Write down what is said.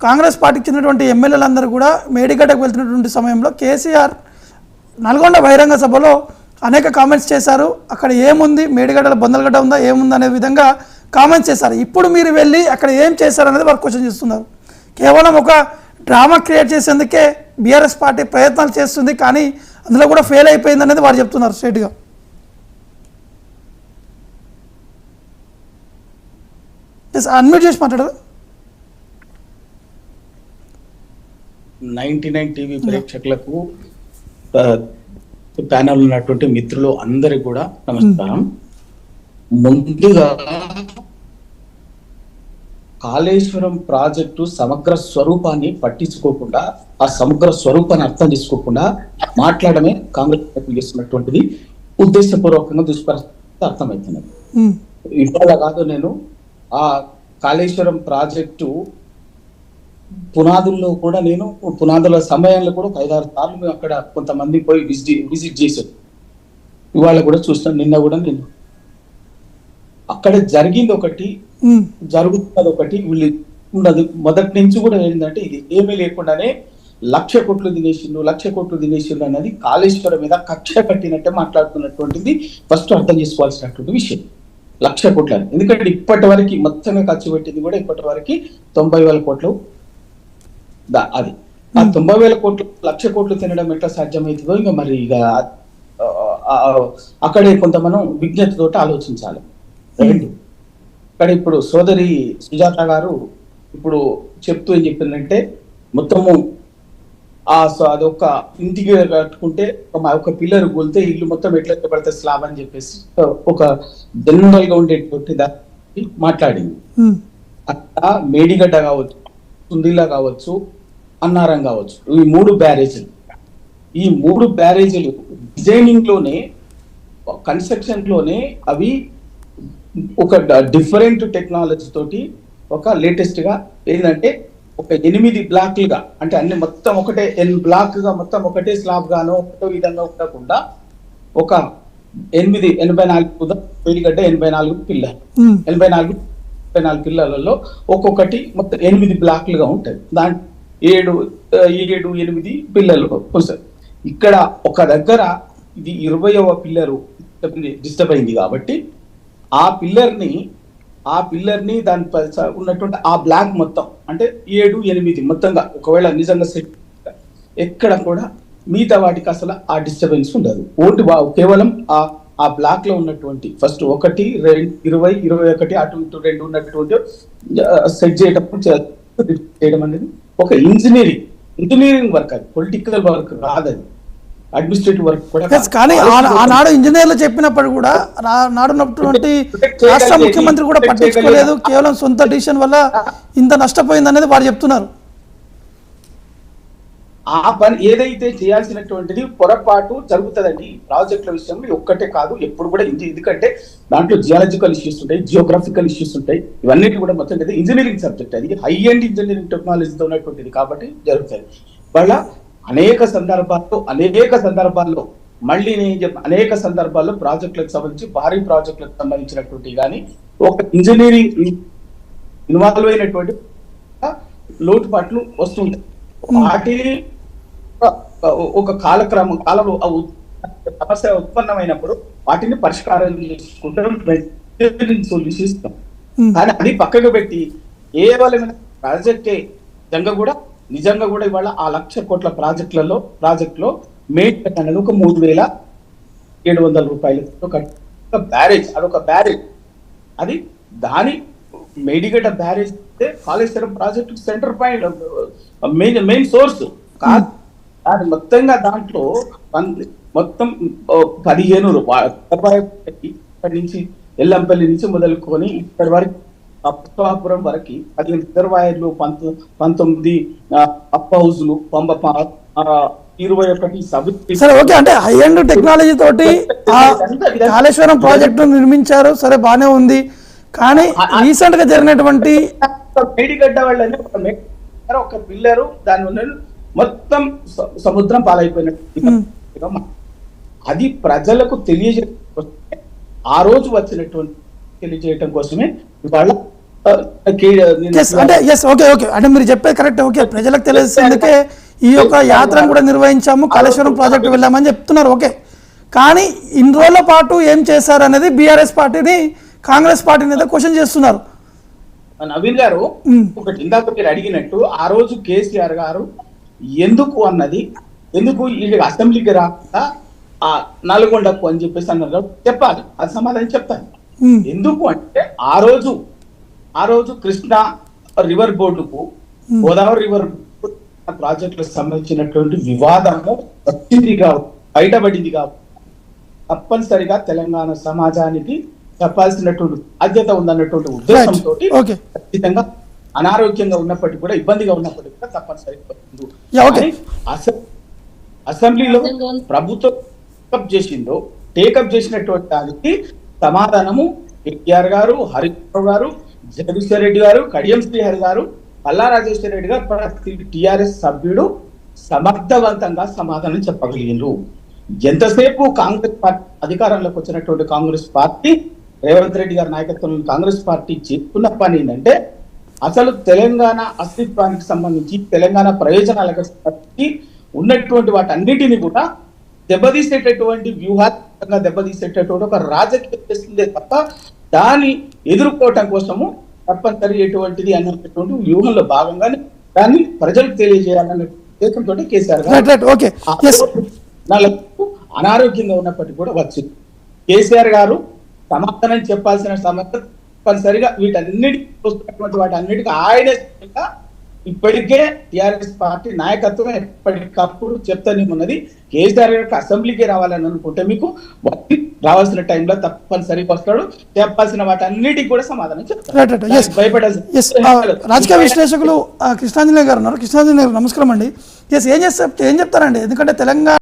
కాంగ్రెస్ పార్టీకి చెందినటువంటి ఎమ్మెల్యేలందరూ కూడా మేడిగడ్డకు వెళ్తున్నటువంటి సమయంలో కేసీఆర్ నల్గొండ బహిరంగ సభలో అనేక కామెంట్స్ చేశారు. అక్కడ ఏముంది, మేడిగడ్డలో బొందలగడ్డ ఉందా, ఏముంది అనే విధంగా కామెంట్స్ చేశారు. ఇప్పుడు మీరు వెళ్ళి అక్కడ ఏం చేశారు అనేది వారు క్వశ్చన్ చేస్తున్నారు. కేవలం ఒక డ్రామా క్రియేట్ చేసేందుకే బీఆర్ఎస్ పార్టీ ప్రయత్నాలు చేస్తుంది, కానీ అందులో కూడా ఫెయిల్ అయిపోయింది అనేది వారు చెప్తున్నారు స్ట్రైట్గా. అన్మ్యూట్ చేసి మాట్లాడారు. 99 టీవీ ప్రేక్షకులకు, ప్యానల్ ఉన్నటువంటి మిత్రులు అందరికి కూడా నమస్కారం. ముందుగా కాళేశ్వరం ప్రాజెక్టు సమగ్ర స్వరూపాన్ని పట్టించుకోకుండా, ఆ సమగ్ర స్వరూపాన్ని అర్థం చేసుకోకుండా మాట్లాడమే కాంగ్రెస్ చేస్తున్నటువంటిది ఉద్దేశపూర్వకంగా దుష్పరిస్థితి అర్థమవుతున్నది. ఇవాళ కాదు, నేను ఆ కాళేశ్వరం ప్రాజెక్టు పునాదుల్లో కూడా, నేను పునాదుల సమయంలో కూడా 5-6 సార్లు అక్కడ కొంతమంది పోయి విజిట్ చేశారు. ఇవాళ కూడా చూస్తాను, నిన్న కూడా నేను అక్కడ జరిగింది ఒకటి, జరుగుతున్నది ఒకటి, వీళ్ళు ఉండదు. మొదటి నుంచి కూడా ఏంటంటే ఇది ఏమీ లేకుండానే 1,00,000 కోట్లు తినేసిండు, 1,00,000 కోట్లు తినేసిండు అనేది కాళేశ్వరం మీద కక్ష కట్టినట్టే మాట్లాడుతున్నటువంటిది ఫస్ట్ అర్థం చేసుకోవాల్సినటువంటి విషయం. 1,00,000 కోట్లు, ఎందుకంటే ఇప్పటి వరకు మొత్తంగా ఖర్చు పెట్టింది కూడా ఇప్పటి వరకు 90,000 కోట్లు. అది ఆ 90,000 కోట్లు 1,00,000 కోట్లు తినడం ఎట్లా సాధ్యమవుతుందో ఇంకా మరి ఇక అక్కడే కొంత మనం విజ్ఞతతో ఆలోచించాలి. ఇక్కడ ఇప్పుడు సోదరి సుజాత గారు ఇప్పుడు చెప్తూ ఏం చెప్పిందంటే, మొత్తము అదొక ఇంటికి కట్టుకుంటే ఒక పిల్లర్ కూలితే ఇల్లు మొత్తం ఎట్లా పడితే స్లాబ్ అని చెప్పేసి ఒక జనరల్ గా ఉండేటువంటి దాన్ని మాట్లాడింది. అట్లా మేడిగడ్డ కావచ్చు, సుందిలా కావచ్చు, అన్నారం కావచ్చు, ఈ 3 బ్యారేజీలు డిజైనింగ్ లోనే, కన్స్ట్రక్షన్ లోనే అవి ఒక డిఫరెంట్ టెక్నాలజీ తోటి ఒక లేటెస్ట్ గా ఏంటంటే ఒక 8 బ్లాక్లుగా, అంటే అన్ని మొత్తం ఒకటే N బ్లాక్ గా మొత్తం ఒకటే స్లాబ్ గానో ఒకటో విధంగా ఉండకుండా ఒక 84 మేడిగడ్డ 84 పిల్లలు, 84 పిల్లలలో ఒక్కొక్కటి మొత్తం 8 బ్లాక్లుగా ఉంటాయి. దాంట్లో 7-8 పిల్లలు. ఇక్కడ ఒక దగ్గర ఇది 20వ పిల్లరు డిస్టర్బ్ అయింది కాబట్టి ఆ పిల్లర్ని దాని ఉన్నటువంటి ఆ బ్లాక్ మొత్తం అంటే 7-8 మొత్తంగా ఒకవేళ నిజంగా సెట్ ఎక్కడ కూడా మిగతా వాటికి అసలు ఆ డిస్టర్బెన్స్ ఉండదు. ఓటు కేవలం ఆ బ్లాక్ లో ఉన్నటువంటి ఫస్ట్ 1, 2, 20, 21 అటు ఇటు 2 ఉన్నటువంటి సెట్ చేయడం అనేది ఒక ఇంజనీరింగ్ వర్క్, అది పొలిటికల్ వర్క్ కాదది, అడ్మినిస్ట్రేటివ్ వర్క్ కూడా. కానీ ఆనాడు ఇంజనీర్లు చెప్పినప్పుడు కూడా నాడున్నటువంటి రాష్ట్ర ముఖ్యమంత్రి కూడా పట్టించుకోలేదు, కేవలం సొంత డిసిషన్ వల్ల ఇంత నష్టపోయింది అనేది వారు చెప్తున్నారు. ఆ పని ఏదైతే చేయాల్సినటువంటిది పొరపాటు జరుగుతుందండి ప్రాజెక్టుల విషయంలో. ఒక్కటే కాదు, ఎప్పుడు కూడా ఎందుకంటే దాంట్లో జియాలజికల్ ఇష్యూస్ ఉంటాయి, జియోగ్రాఫికల్ ఇష్యూస్ ఉంటాయి, ఇవన్నీ కూడా మొత్తం కదా ఇంజనీరింగ్ సబ్జెక్ట్, అది హై అండ్ ఇంజనీరింగ్ టెక్నాలజీతో ఉన్నటువంటిది కాబట్టి జరుగుతుంది. వాళ్ళ అనేక సందర్భాల్లో మళ్ళీ నేను అనేక సందర్భాల్లో ప్రాజెక్టులకు సంబంధించి భారీ ప్రాజెక్టులకు సంబంధించినటువంటి కానీ ఒక ఇంజనీరింగ్ ఇన్వాల్వ్ అయినటువంటి లోటుపాట్లు వస్తుంటాయి. వాటిని ఒక కాలంలో సమస్య ఉత్పన్నమైనప్పుడు వాటిని పరిష్కారం చేసుకుంటాం, సొల్యూషన్ ఇస్తాం. కానీ అది పక్కకు పెట్టి కేవలం ప్రాజెక్టే నిజంగా కూడా ఇవాళ ఆ 1,00,000 కోట్ల ప్రాజెక్టులో మేడిగడ్డ అనేది ఒక 3,700 రూపాయలతో బ్యారేజ్, అదొక బ్యారేజ్. అది దాని Medigadda barrage Kaleshwaram project centre point, main source కాదు. అది మొత్తంగా దాంట్లో మొత్తం 15 ఇక్కడి నుంచి ఎల్లంపల్లి నుంచి మొదలుకొని ఇక్కడి వరకు పుష్పాపురం వరకు 15 రిజర్వాయర్లు, 19 అప్ హౌస్లు, 21 సబ్. సరే, ఓకే, అంటే హై అండ్ టెక్నాలజీ తోటి కాళేశ్వరం ప్రాజెక్టు నిర్మించారు, సరే బానే ఉంది. కానీ రీసెంట్ గా జరిగినటువంటి మేడిగడ్డ వాళ్ళని ఒక పిల్లరు దాని మొత్తం సముద్రం పాలైపోయినట్టు అది ప్రజలకు ఆ రోజు వచ్చినటువంటి తెలియజేయటం కోసమే ఇవాళ ఎస్ అంటే ఎస్ ఓకే ఓకే అంటే మీరు చెప్పేది కరెక్ట్ ఓకే ప్రజలకు తెలిసేందుకే ఈ యొక్క యాత్రను కూడా నిర్వహించాము కాళేశ్వరం ప్రాజెక్టు వెళ్ళామని చెప్తున్నారు ఓకే కానీ ఇన్ని రోజుల పాటు ఏం చేశారు అనేది బీఆర్ఎస్ పార్టీని కాంగ్రెస్ పార్టీని అయితే క్వశ్చన్ చేస్తున్నారు. నవీన్ గారు ఒకటి ఇందాక మీరు అడిగినట్టు ఆ రోజు కేసీఆర్ గారు ఎందుకు అన్నది ఎందుకు వీళ్ళకి అసెంబ్లీకి రాకుండా ఆ నల్గొండకు అని చెప్పేసి అన్నారు చెప్పాలి అది సమాధానం చెప్తాను. ఎందుకు అంటే ఆ రోజు కృష్ణా రివర్ బోర్డుకు గోదావరి రివర్ ప్రాజెక్టులకు సంబంధించినటువంటి వివాదము వచ్చిందిగా బయటపడిందిగా తప్పనిసరిగా తెలంగాణ సమాజానికి చెప్పాల్సినటువంటి బాధ్యత ఉందన్నటువంటి ఉద్దేశంతో ఖచ్చితంగా అనారోగ్యంగా ఉన్నప్పటికీ కూడా ఇబ్బందిగా ఉన్నప్పటికీ కూడా తప్పనిసరిగా అసెంబ్లీలో ప్రభుత్వం టేకప్ చేసినటువంటి దానికి సమాధానము కేటీఆర్ గారు హరీష్ గారు జగదీశ్వర్ రెడ్డి గారు కడియం శ్రీహరి గారు పల్లా రాజేశ్వర రెడ్డి గారు ప్రతి టిఆర్ఎస్ సభ్యుడు సమర్థవంతంగా సమాధానం చెప్పగలిగారు. ఎంతసేపు కాంగ్రెస్ పార్టీ అధికారంలోకి వచ్చినటువంటి కాంగ్రెస్ పార్టీ రేవంత్ రెడ్డి గారి నాయకత్వంలో కాంగ్రెస్ పార్టీ చేస్తున్న పని ఏంటంటే అసలు తెలంగాణ అస్తిత్వానికి సంబంధించి తెలంగాణ ప్రయోజనాలకు సంబంధించి ఉన్నటువంటి వాటన్నిటిని కూడా దెబ్బతీసేటటువంటి వ్యూహాత్మకంగా దెబ్బతీసేటటువంటి ఒక రాజకీయం చేస్తుందే తప్ప దాన్ని ఎదుర్కోవటం కోసము తప్పనిసరి ఎటువంటిది అన్నటువంటి వ్యూహంలో భాగంగానే దాన్ని ప్రజలకు తెలియజేయాలనే ఉద్దేశంతో కేసీఆర్ గారు అనారోగ్యంగా ఉన్నప్పటికీ కూడా వచ్చింది. కేసీఆర్ గారు సమాధానం చెప్పాల్సిన సమస్య తప్పనిసరిగా వాటన్నిటికీ ఆయనే ఇప్పటికే టిఆర్ఎస్ పార్టీ నాయకత్వం ఎప్పటికప్పుడు చెప్తానే ఉన్నది. కేసీఆర్ గారికి అసెంబ్లీకి రావాలని అనుకుంటే మీకు రావాల్సిన టైంలో తప్పనిసరిగా వస్తాడు. చెప్పాల్సిన వాటన్నిటికి కూడా సమాధానం చెప్తారు. భయపడాల్సి రాజకీయ విశ్లేషకులు కృష్ణాంజనేయ గారు ఉన్నారు. కృష్ణాంజనేయ గారు నమస్కారం అండి. ఏం చెప్తారండి ఎందుకంటే తెలంగాణ